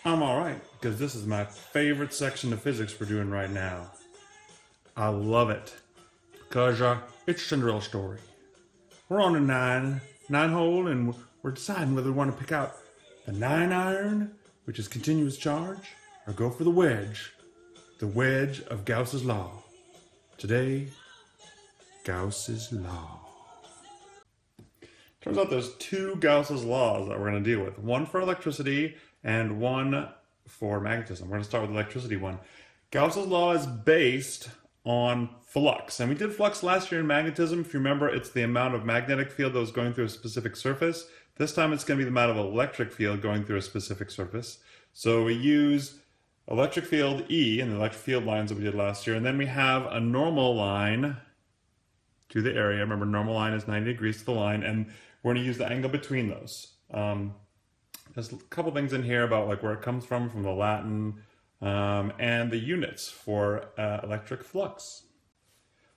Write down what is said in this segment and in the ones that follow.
I'm alright, because this is my favorite section of physics we're doing right now. I love it, because it's a Cinderella story. We're on a nine hole, and we're deciding whether we want to pick out the 9 iron, which is continuous charge, or go for the wedge of Gauss's law. Today, Gauss's law. Turns out there's two Gauss's laws that we're going to deal with. One for electricity and one for magnetism. We're going to start with the electricity one. Gauss's law is based on flux. And we did flux last year in magnetism. If you remember, it's the amount of magnetic field that was going through a specific surface. This time it's going to be the amount of electric field going through a specific surface. So we use electric field E in the electric field lines that we did last year. And then we have a normal line to the area. Remember, normal line is 90 degrees to the line, and we're going to use the angle between those. There's a couple things in here about like where it comes from the Latin, and the units for electric flux.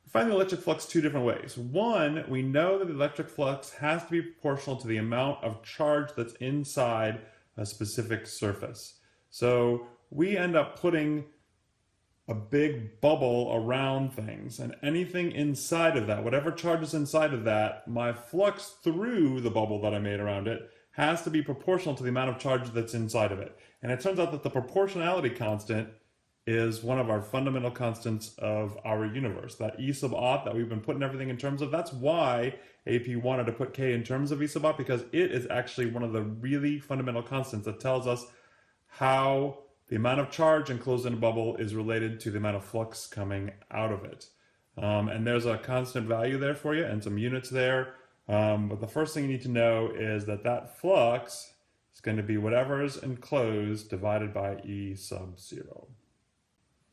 We find the electric flux two different ways. One, we know that the electric flux has to be proportional to the amount of charge that's inside a specific surface. So we end up putting a big bubble around things, and anything inside of that, whatever charge is inside of that, my flux through the bubble that I made around it has to be proportional to the amount of charge that's inside of it. And it turns out that the proportionality constant is one of our fundamental constants of our universe. That E sub aught that we've been putting everything in terms of, that's why AP wanted to put K in terms of E sub aught, because it is actually one of the really fundamental constants that tells us how the amount of charge enclosed in a bubble is related to the amount of flux coming out of it. And there's a constant value there for you and some units there. But the first thing you need to know is that that flux is going to be whatever is enclosed divided by E sub 0.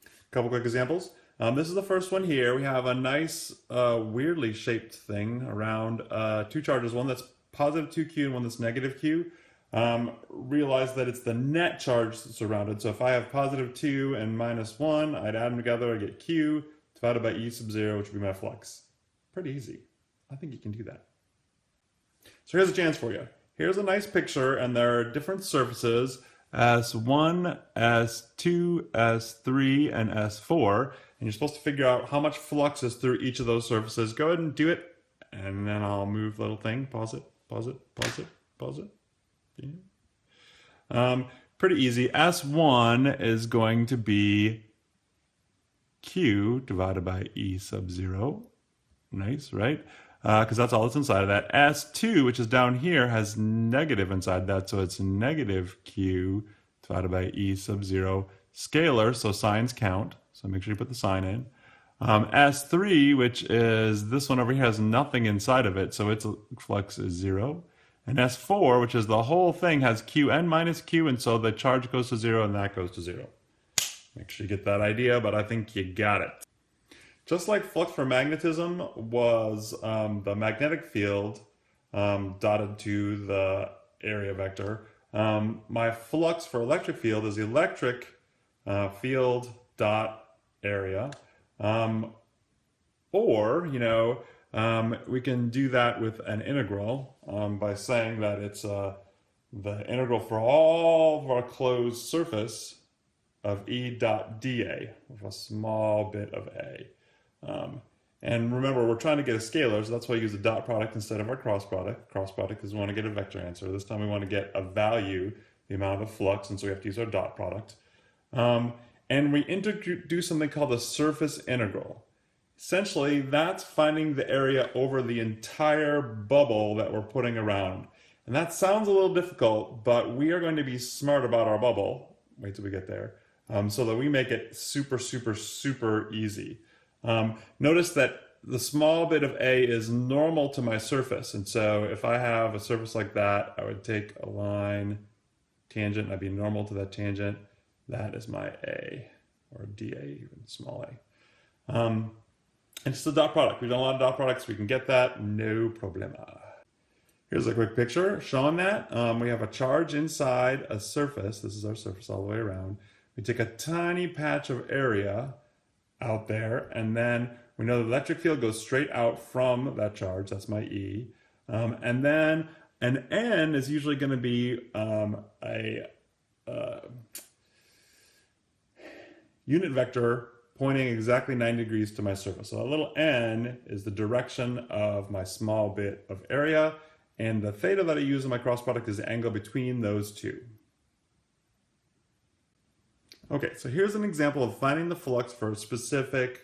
A couple quick examples. This is the first one here. We have a nice weirdly shaped thing around two charges, one that's positive 2Q and one that's negative Q. Realize that it's the net charge that's surrounded. So if I have positive 2 and minus 1, I'd add them together, I get Q divided by E sub 0, which would be my flux. Pretty easy. I think you can do that. So here's a chance for you. Here's a nice picture, and there are different surfaces, S1, S2, S3, and S4. And you're supposed to figure out how much flux is through each of those surfaces. Go ahead and do it, and then I'll move the little thing. Pause it, pause it, pause it, pause it. Pretty easy. S1 is going to be Q divided by E sub 0. Nice, right? Because that's all that's inside of that. S2, which is down here, has negative inside that, so it's negative Q divided by E sub 0. Scalar, so signs count, so make sure you put the sign in. S3, which is this one over here, has nothing inside of it, so its flux is 0. And S4, which is the whole thing, has Qn minus Q, and so the charge goes to 0 and that goes to 0. Make sure you get that idea, but I think you got it. Just like flux for magnetism was the magnetic field dotted to the area vector, my flux for electric field is the electric field dot area. Or, we can do that with an integral by saying that it's the integral for all of our closed surface of E dot dA with a small bit of A. And remember, we're trying to get a scalar, so that's why I use a dot product instead of our cross product. Cross product is we want to get a vector answer. This time we want to get a value, the amount of flux, and so we have to use our dot product. And we introduce something called a surface integral. Essentially, that's finding the area over the entire bubble that we're putting around. And that sounds a little difficult, but we are going to be smart about our bubble. Wait till we get there. So that we make it super, super, super easy. Notice that the small bit of A is normal to my surface. And so if I have a surface like that, I would take a line, tangent, and I'd be normal to that tangent. That is my A, or dA, even small a. And it's the dot product. We've done a lot of dot products. We can get that, no problema. Here's a quick picture showing that. We have a charge inside a surface. This is our surface all the way around. We take a tiny patch of area out there, and then we know the electric field goes straight out from that charge. That's my E. And then an N is usually going to be a unit vector pointing exactly 90 degrees to my surface. So a little n is the direction of my small bit of area, and the theta that I use in my cross product is the angle between those two. Okay, so here's an example of finding the flux for a specific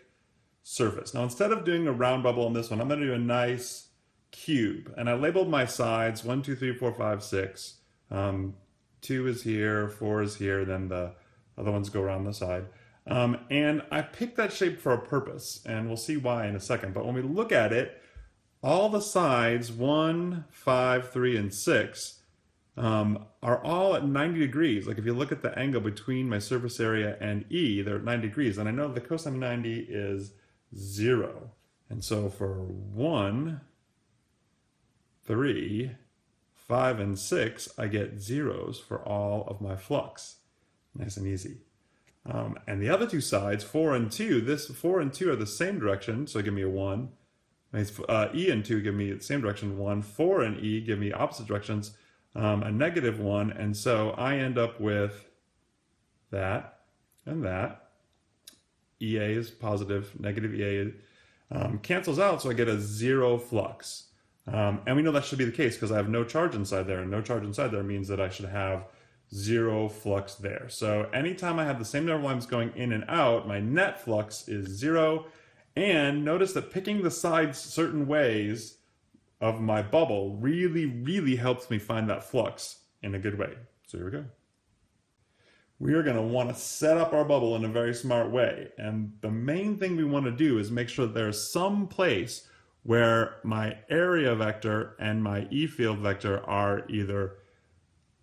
surface. Now instead of doing a round bubble on this one, I'm going to do a nice cube. And I labeled my sides 1, 2, 3, 4, 5, 6. 2 is here, 4 is here, then the other ones go around the side. And I picked that shape for a purpose, and we'll see why in a second. But when we look at it, all the sides, 1, 5, 3, and 6, are all at 90 degrees. Like if you look at the angle between my surface area and E, they're at 90 degrees. And I know the cosine of 90 is 0. And so for 1, 3, 5, and 6, I get zeros for all of my flux. Nice and easy. And the other two sides, 4 and 2, this 4 and 2 are the same direction, so give me a 1. E and 2 give me the same direction, 1. 4 and E give me opposite directions, a negative 1, and so I end up with that and that. EA is positive, negative EA cancels out, so I get a 0 flux. And we know that should be the case because I have no charge inside there, and no charge inside there means that I should have 0 flux there. So anytime I have the same number of lines going in and out, my net flux is 0. And notice that picking the sides certain ways of my bubble really, really helps me find that flux in a good way. So here we go. We are going to want to set up our bubble in a very smart way. And the main thing we want to do is make sure that there's some place where my area vector and my E field vector are either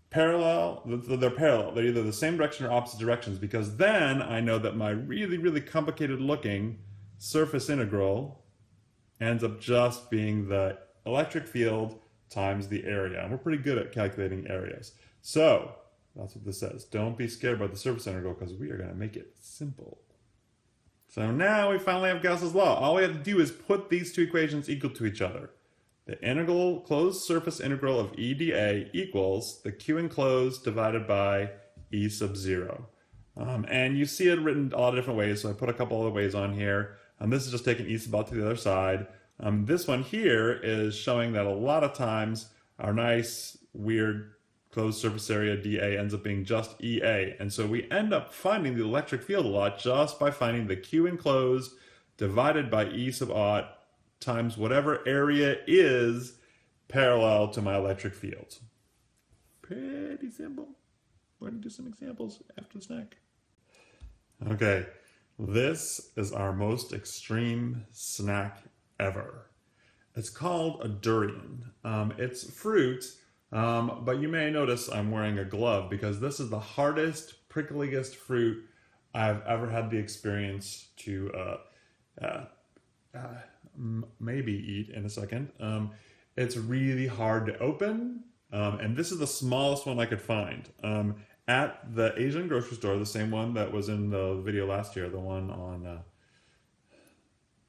parallel, they're parallel. They're either the same direction or opposite directions, because then I know that my really, really complicated looking surface integral ends up just being the electric field times the area. And we're pretty good at calculating areas. So that's what this says. Don't be scared about the surface integral because we are going to make it simple. So now we finally have Gauss's law. All we have to do is put these two equations equal to each other. The integral closed surface integral of EdA equals the Q enclosed divided by E sub 0. And you see it written a lot of different ways, so I put a couple other ways on here. This is just taking E sub out to the other side. This one here is showing that a lot of times our nice, weird closed surface area dA ends up being just EA. And so we end up finding the electric field a lot just by finding the Q enclosed divided by E sub aught times whatever area is parallel to my electric field. Pretty simple. We're going to do some examples after the snack. Okay, this is our most extreme snack ever. It's called a durian. It's fruit, but you may notice I'm wearing a glove because this is the hardest, prickliest fruit I've ever had the experience to maybe eat in a second. It's really hard to open, and this is the smallest one I could find. At the Asian grocery store, the same one that was in the video last year, the one on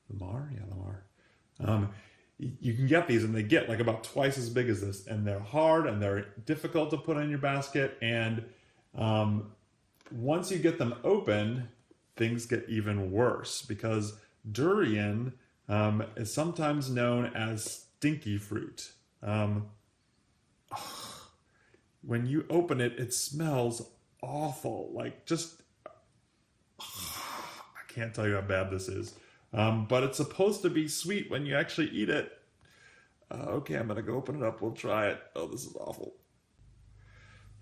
Lamar? Yeah, Lamar. You can get these, and they get like about twice as big as this, and they're hard, and they're difficult to put in your basket, and once you get them open, things get even worse, because durian is sometimes known as stinky fruit. When you open it, it smells awful. Like just, I can't tell you how bad this is. But it's supposed to be sweet when you actually eat it. Okay, I'm going to go open it up. We'll try it. Oh, this is awful.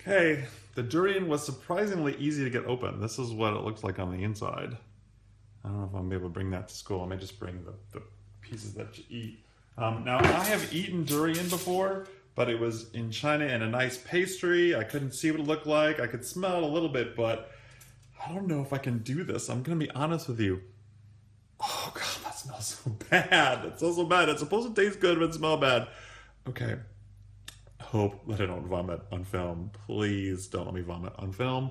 Okay, the durian was surprisingly easy to get open. This is what it looks like on the inside. I don't know if I'm able to bring that to school. I may just bring the pieces that you eat. Now, I have eaten durian before, but it was in China in a nice pastry. I couldn't see what it looked like. I could smell it a little bit, but I don't know if I can do this. I'm going to be honest with you. Oh, God, that smells so bad. It smells so bad. It's supposed to taste good, but it smells bad. Okay. Hope that I don't vomit on film. Please don't let me vomit on film.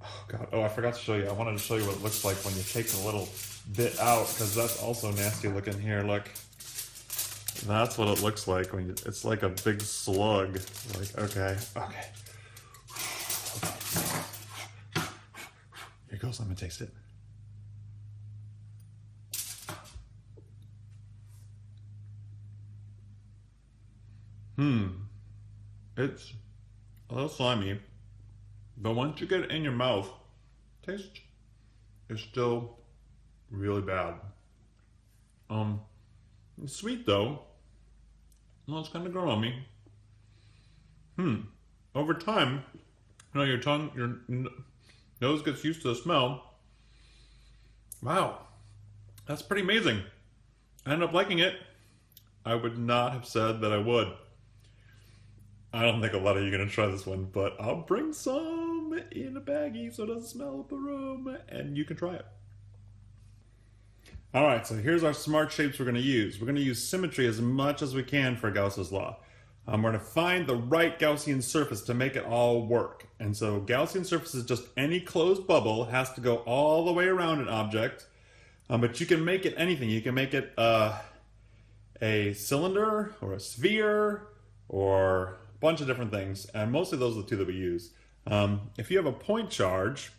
Oh, God. Oh, I forgot to show you. I wanted to show you what it looks like when you take a little bit out, because that's also nasty looking here. Look. That's what it looks like when it's like a big slug. Like, okay. Here goes, I'm gonna taste it. It's a little slimy, but once you get it in your mouth, taste is still really bad. It's sweet though. Well, it's kind of growing on me. Over time, your tongue, your nose gets used to the smell. Wow, that's pretty amazing. I ended up liking it. I would not have said that I would. I don't think a lot of you are going to try this one, but I'll bring some in a baggie so it doesn't smell up the room, and you can try it. All right, so here's our smart shapes we're going to use. We're going to use symmetry as much as we can for Gauss's law. We're going to find the right Gaussian surface to make it all work. And so Gaussian surface is just any closed bubble. It has to go all the way around an object, but you can make it anything. You can make it a cylinder or a sphere or bunch of different things, and mostly those are the two that we use. If you have a point charge,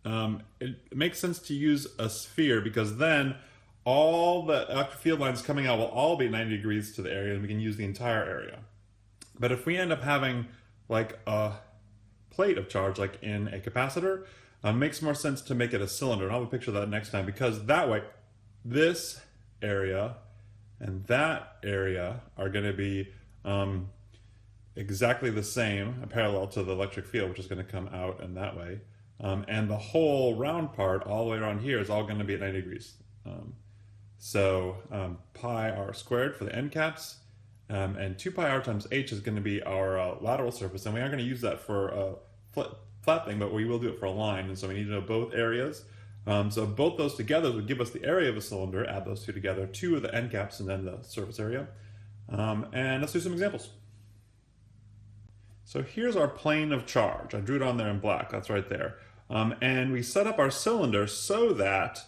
it makes sense to use a sphere because then all the electric field lines coming out will all be 90 degrees to the area and we can use the entire area. But if we end up having like a plate of charge, like in a capacitor, it makes more sense to make it a cylinder. And I'll have a picture of that next time because that way this area and that area are going to be exactly the same, parallel to the electric field, which is going to come out in that way. And the whole round part, all the way around here, is all going to be at 90 degrees. So pi r squared for the end caps, and 2 pi r times h is going to be our lateral surface. And we aren't going to use that for a flat thing, but we will do it for a line. And so we need to know both areas. So both those together would give us the area of a cylinder. Add those two together, 2 of the end caps and then the surface area. And let's do some examples. So here's our plane of charge. I drew it on there in black, that's right there. And we set up our cylinder so that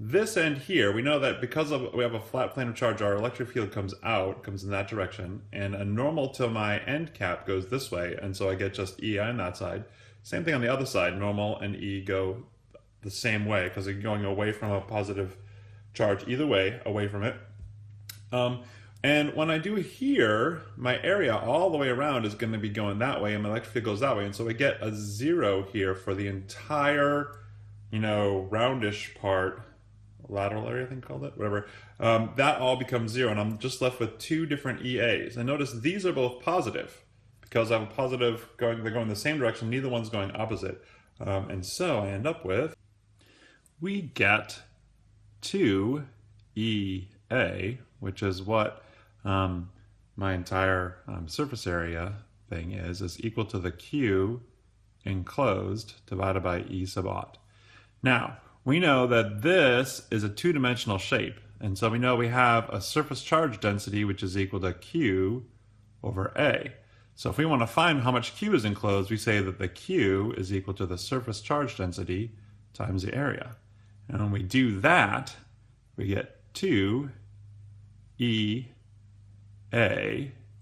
this end here, we know that because we have a flat plane of charge, our electric field comes in that direction, and a normal to my end cap goes this way, and so I get just EI on that side. Same thing on the other side, normal and E go the same way because they're going away from a positive charge either way, away from it. And when I do here, my area all the way around is going to be going that way, and my electric field goes that way. And so we get a 0 here for the entire, roundish part, lateral area, I think called it, whatever. That all becomes 0, and I'm just left with 2 different EAs. And notice these are both positive, because I have a positive they're going the same direction, neither one's going opposite. And so I end up with, we get 2 EA, which is what my entire surface area thing is equal to the Q enclosed divided by E sub aught. Now, we know that this is a 2-dimensional shape, and so we know we have a surface charge density which is equal to Q over A. So if we want to find how much Q is enclosed, we say that the Q is equal to the surface charge density times the area. And when we do that, we get 2 EA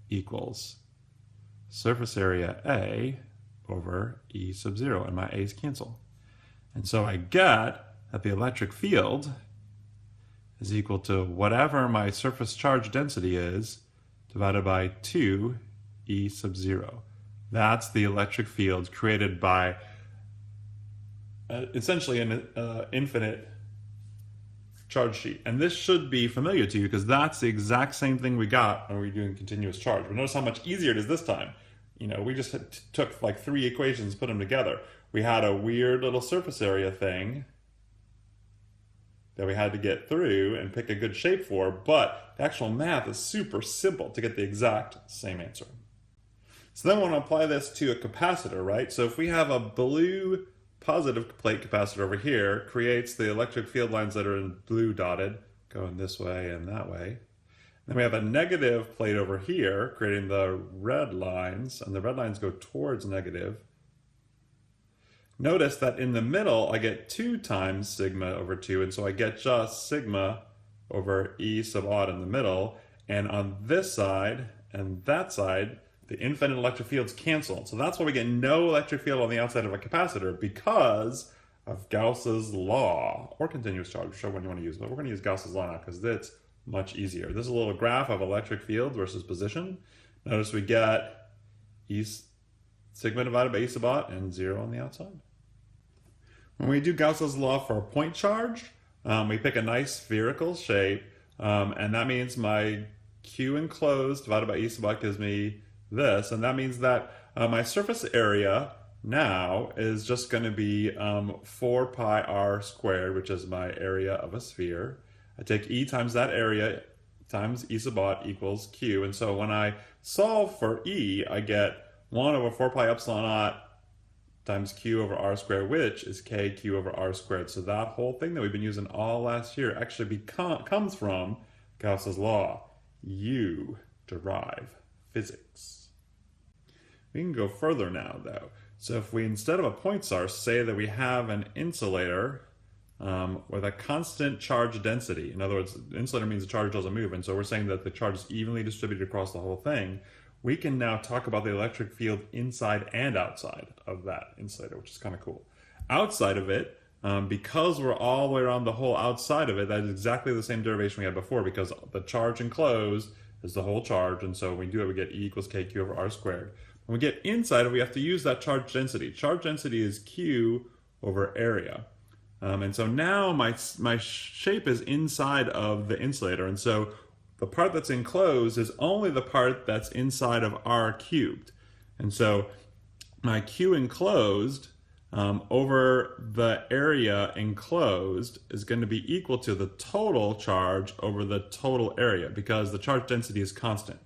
equals surface area A over E sub 0, and my A's cancel. And so I get that the electric field is equal to whatever my surface charge density is divided by 2 E sub 0. That's the electric field created by essentially an infinite charge sheet. And this should be familiar to you because that's the exact same thing we got when we were doing continuous charge. But notice how much easier it is this time. We just took like 3 equations, put them together. We had a weird little surface area thing that we had to get through and pick a good shape for, but the actual math is super simple to get the exact same answer. So then we want to apply this to a capacitor, right? So if we have a blue positive plate capacitor over here, creates the electric field lines that are in blue dotted, going this way and that way. Then we have a negative plate over here, creating the red lines, and the red lines go towards negative. Notice that in the middle, I get 2 times sigma over 2, and so I get just sigma over E sub aught in the middle. And on this side and that side, the infinite electric fields cancel. So that's why we get no electric field on the outside of a capacitor, because of Gauss's law, or continuous charge, whichever one you want to use. But we're going to use Gauss's law now because it's much easier. This is a little graph of electric field versus position. Notice we get E sigma divided by E sub naught and 0 on the outside. When we do Gauss's law for a point charge, we pick a nice spherical shape, and that means my Q enclosed divided by E sub naught gives me this, and that means that my surface area now is just going to be 4 pi r squared, which is my area of a sphere. I take E times that area times E sub naught equals Q, and so when I solve for E, I get 1 over 4 pi epsilon naught times Q over R squared, which is KQ over R squared. So that whole thing that we've been using all last year actually comes from Gauss's law. You derive physics. We can go further now, though. So if we, instead of a point source, say that we have an insulator with a constant charge density. In other words, insulator means the charge doesn't move, and so we're saying that the charge is evenly distributed across the whole thing. We can now talk about the electric field inside and outside of that insulator, which is kind of cool. Outside of it, because we're all the way around the whole outside of it, that is exactly the same derivation we had before, because the charge enclosed is the whole charge, and so when we do it, we get E equals KQ over R squared. When we get inside it, we have to use that charge density. Charge density is Q over area. And so now my shape is inside of the insulator, and so the part that's enclosed is only the part that's inside of R cubed. And so my Q enclosed over the area enclosed is going to be equal to the total charge over the total area, because the charge density is constant.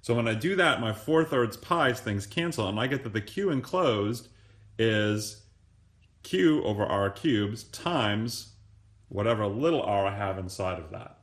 So when I do that, my 4/3 pi things cancel, and I get that the Q enclosed is Q over R cubes times whatever little r I have inside of that.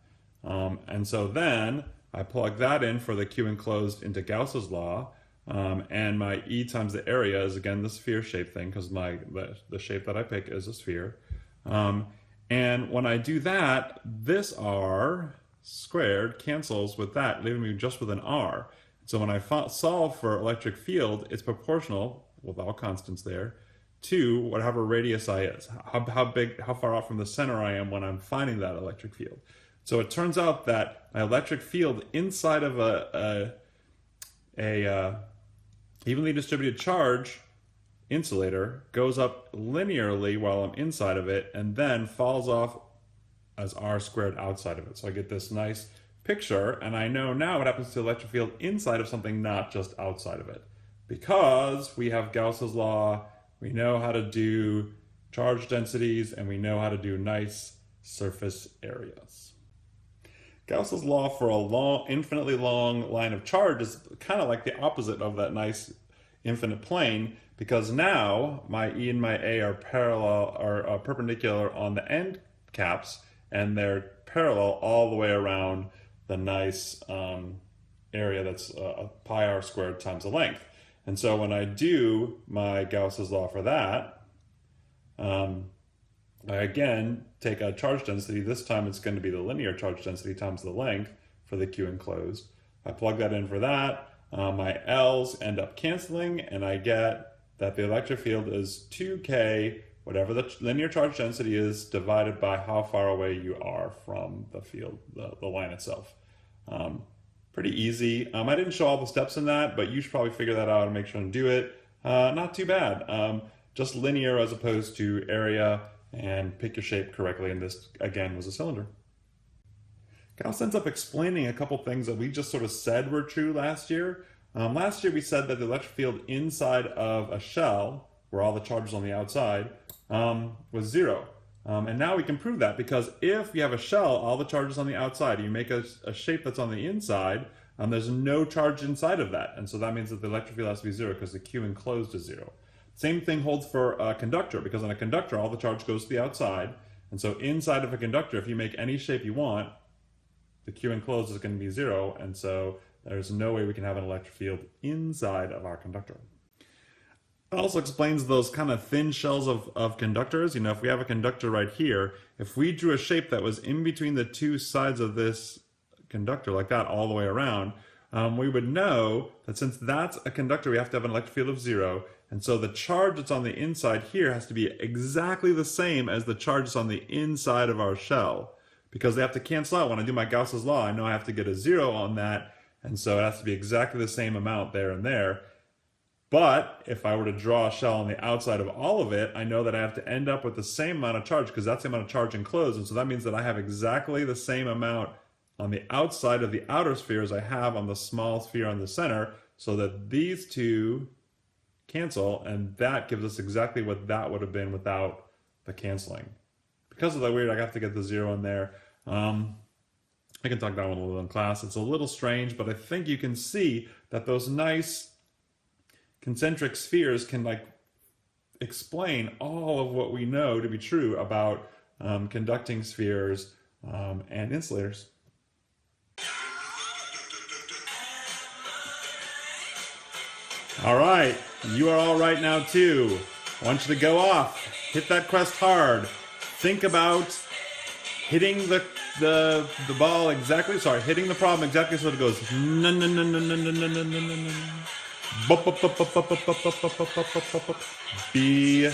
And so then I plug that in for the Q enclosed into Gauss's law, and my E times the area is again the sphere shape thing, because the shape that I pick is a sphere. And when I do that, this r squared cancels with that, leaving me just with an r. So when I solve for electric field, it's proportional, with all constants there, to whatever radius I is, how far out from the center I am when I'm finding that electric field. So it turns out that my electric field inside of a evenly distributed charge insulator goes up linearly while I'm inside of it, and then falls off as r squared outside of it. So I get this nice picture, and I know now what happens to the electric field inside of something, not just outside of it. Because we have Gauss's law, we know how to do charge densities, and we know how to do nice surface areas. Gauss's law for a infinitely long line of charge is kind of like the opposite of that nice infinite plane, because now my E and my A are perpendicular on the end caps, and they're parallel all the way around the nice area that's pi r squared times the length. And so when I do my Gauss's law for that, I again take a charge density. This time it's going to be the linear charge density times the length for the Q enclosed. I plug that in for that. My L's end up canceling, and I get that the electric field is 2K, whatever the linear charge density is, divided by how far away you are from the field, the line itself. Pretty easy. I didn't show all the steps in that, but you should probably figure that out and make sure and do it. Not too bad. Just linear as opposed to area, and pick your shape correctly, and this again was a cylinder. Gauss ends up explaining a couple things that we just sort of said were true last year. Last year we said that the electric field inside of a shell, where all the charges on the outside, was 0. And now we can prove that, because if you have a shell, all the charges on the outside, you make a shape that's on the inside, there's no charge inside of that. And so that means that the electric field has to be 0, because the Q enclosed is 0. Same thing holds for a conductor, because on a conductor, all the charge goes to the outside. And so inside of a conductor, if you make any shape you want, the Q enclosed is going to be 0. And so there's no way we can have an electric field inside of our conductor. It also explains those kind of thin shells of conductors. You know, if we have a conductor right here, if we drew a shape that was in between the two sides of this conductor like that all the way around, we would know that since that's a conductor, we have to have an electric field of 0. And so the charge that's on the inside here has to be exactly the same as the charge that's on the inside of our shell. Because they have to cancel out. When I do my Gauss's law, I know I have to get a 0 on that. And so it has to be exactly the same amount there and there. But if I were to draw a shell on the outside of all of it, I know that I have to end up with the same amount of charge because that's the amount of charge enclosed. And so that means that I have exactly the same amount on the outside of the outer sphere as I have on the small sphere on the center, so that these two cancel, and that gives us exactly what that would have been without the canceling. Because of that weird, I have to get the 0 in there. I can talk about one a little in class. It's a little strange, but I think you can see that those nice concentric spheres can explain all of what we know to be true about conducting spheres and insulators. All right, you are all right now too. I want you to go off, hit that quest hard. Think about hitting the ball exactly. Sorry, hitting the problem exactly so it goes. Be